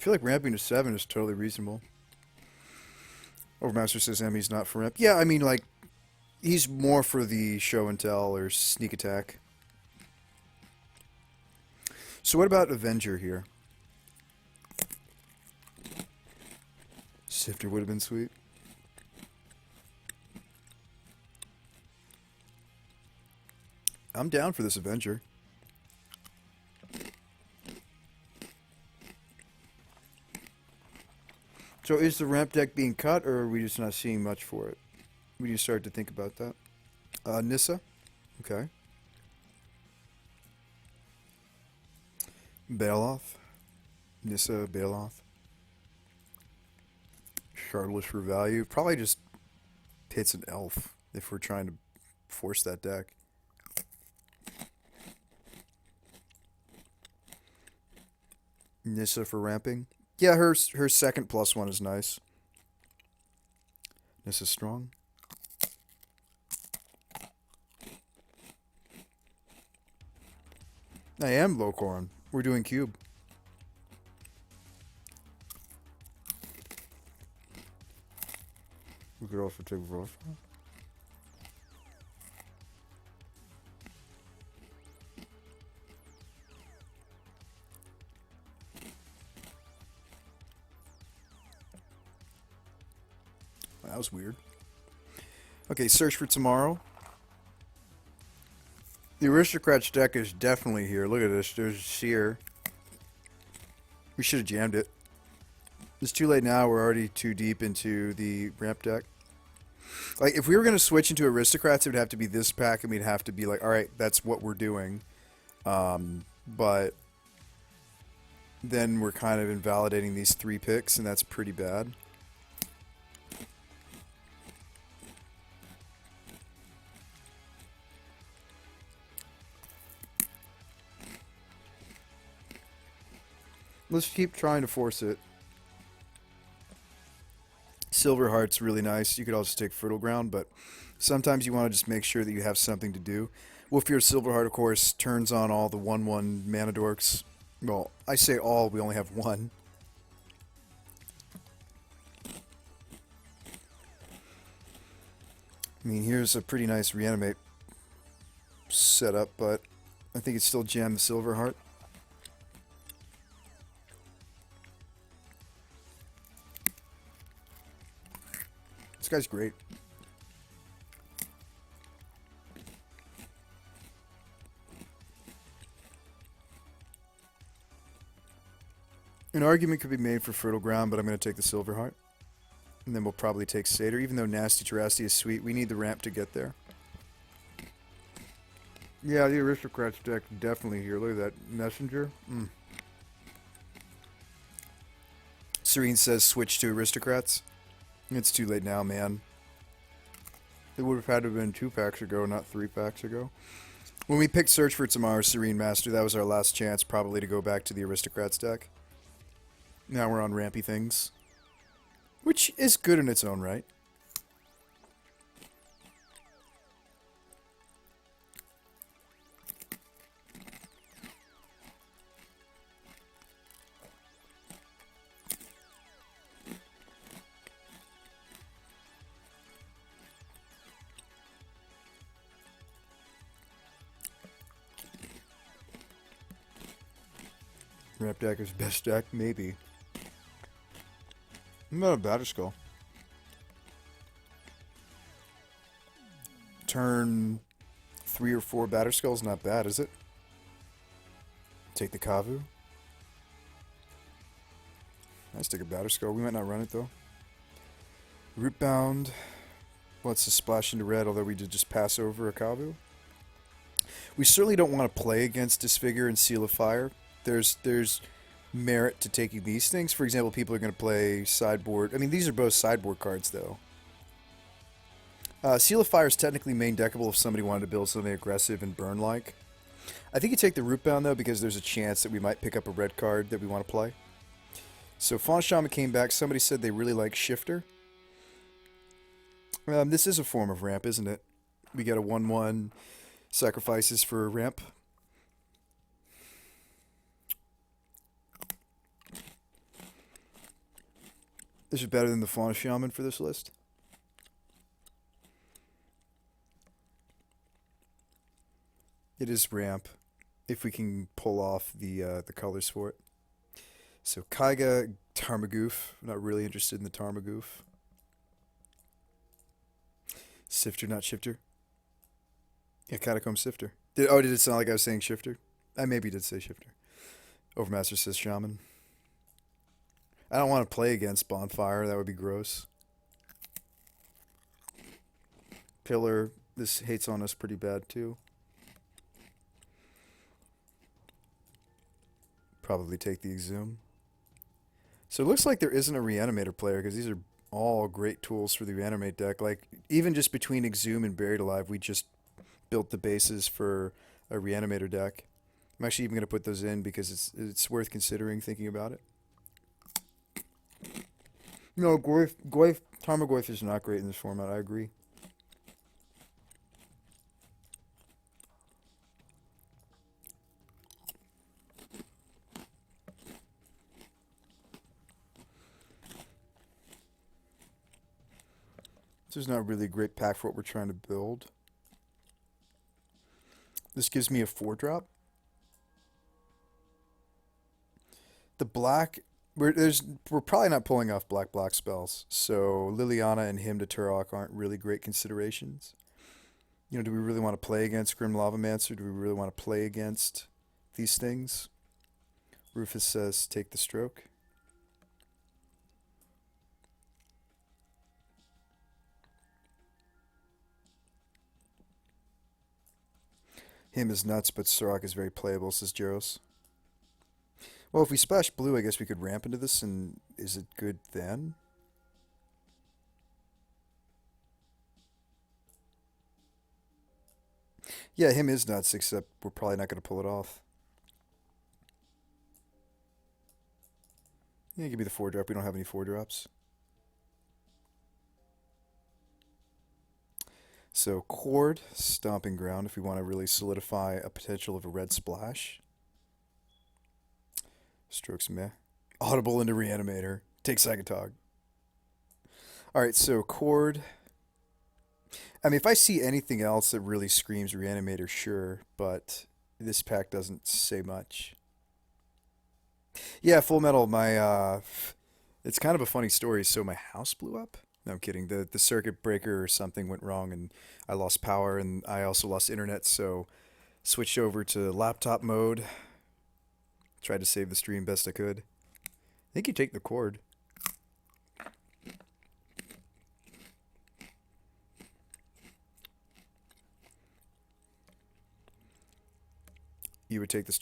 feel like ramping to 7 is totally reasonable. Overmaster says Emmy's not for ramp. Yeah, I mean, like, he's more for the show and tell or sneak attack. So what about Avenger here? Sifter would have been sweet. I'm down for this Avenger. So is the ramp deck being cut, or are we just not seeing much for it? We need to start to think about that. Nissa? Okay. Bailoff. Nissa, Bailoff. Shardless for value. Probably just hits an elf if we're trying to force that deck. Nissa for ramping. Yeah, her second +1 is nice. Nissa's strong. I am low corn. We're doing cube. We could also take Rosa. That was weird. Okay, search for tomorrow. The Aristocrats deck is definitely here. Look at this. There's Seer. We should have jammed it. It's too late now. We're already too deep into the ramp deck. Like, if we were going to switch into Aristocrats, it would have to be this pack, and we'd have to be like, alright, that's what we're doing. But then we're kind of invalidating these 3 picks, and that's pretty bad. Let's keep trying to force it. Silverheart's really nice. You could also take Fertile Ground, but sometimes you want to just make sure that you have something to do. Wolfear Silverheart, of course, turns on all the 1/1 mana dorks. Well, I say all, we only have one. I mean, here's a pretty nice reanimate setup, but I think it's still jam the Silverheart. This guy's great. An argument could be made for Fertile Ground, but I'm going to take the Silverheart. And then we'll probably take Satyr. Even though Nasty Terasti is sweet, we need the ramp to get there. Yeah, the Aristocrats deck definitely here. Look at that. Messenger. Serene says switch to Aristocrats. It's too late now, man. It would have had to have been 2 packs ago, not 3 packs ago. When we picked Search for Tomorrow, Serene Master, that was our last chance probably to go back to the Aristocrats deck. Now we're on rampy things. Which is good in its own right. Ramp deck is best deck? Maybe. I'm not a Batterskull. Turn 3 or 4 Batterskull's not bad, is it? Take the Kavu. Let's take a Batterskull. We might not run it though. Rootbound. Wants to splash into red, although we did just pass over a Kavu. We certainly don't want to play against Disfigure and Seal of Fire. There's merit to taking these things. For example, people are going to play sideboard. I mean, these are both sideboard cards, though. Seal of Fire is technically main deckable if somebody wanted to build something aggressive and burn-like. I think you take the Rootbound, though, because there's a chance that we might pick up a red card that we want to play. So Fawn Shaman came back. Somebody said they really like Shifter. This is a form of ramp, isn't it? We get a 1/1 sacrifices for a ramp. This is better than the Fauna Shaman for this list. It is ramp, if we can pull off the colors for it. So Kaiga, Tarmagoof. I'm not really interested in the Tarmagoof. Sifter, not Shifter. Yeah, Catacomb Sifter. Did it sound like I was saying Shifter? I maybe did say Shifter. Overmaster says Shaman. I don't want to play against Bonfire. That would be gross. Pillar. This hates on us pretty bad, too. Probably take the Exhume. So it looks like there isn't a Reanimator player, because these are all great tools for the Reanimate deck. Like, even just between Exhume and Buried Alive, we just built the basis for a Reanimator deck. I'm actually even going to put those in because it's worth considering thinking about it. No, Tarmogoyf is not great in this format, I agree. This is not really a great pack for what we're trying to build. This gives me a 4-drop. The black, we're probably not pulling off black spells, so Liliana and Hymn to Turok aren't really great considerations. You know, do we really want to play against Grim Lavamancer? Do we really want to play against these things? Rufus says take the stroke. Hymn is nuts, but Turok is very playable, says Jaros. Well, if we splash blue, I guess we could ramp into this, and is it good then? Yeah, Hymn is nuts, except we're probably not going to pull it off. Yeah, give me the 4-drop. We don't have any 4-drops. So, Cord, Stomping Ground, if we want to really solidify a potential of a red splash. Strokes meh. Audible into Reanimator. Take Psychotog. Alright, so Cord. I mean, if I see anything else that really screams Reanimator, sure, but this pack doesn't say much. Yeah, Full Metal, it's kind of a funny story. So my house blew up? No, I'm kidding. The circuit breaker or something went wrong, and I lost power, and I also lost internet, so switched over to laptop mode. Tried to save the stream best I could. I think you take the cord. You would take the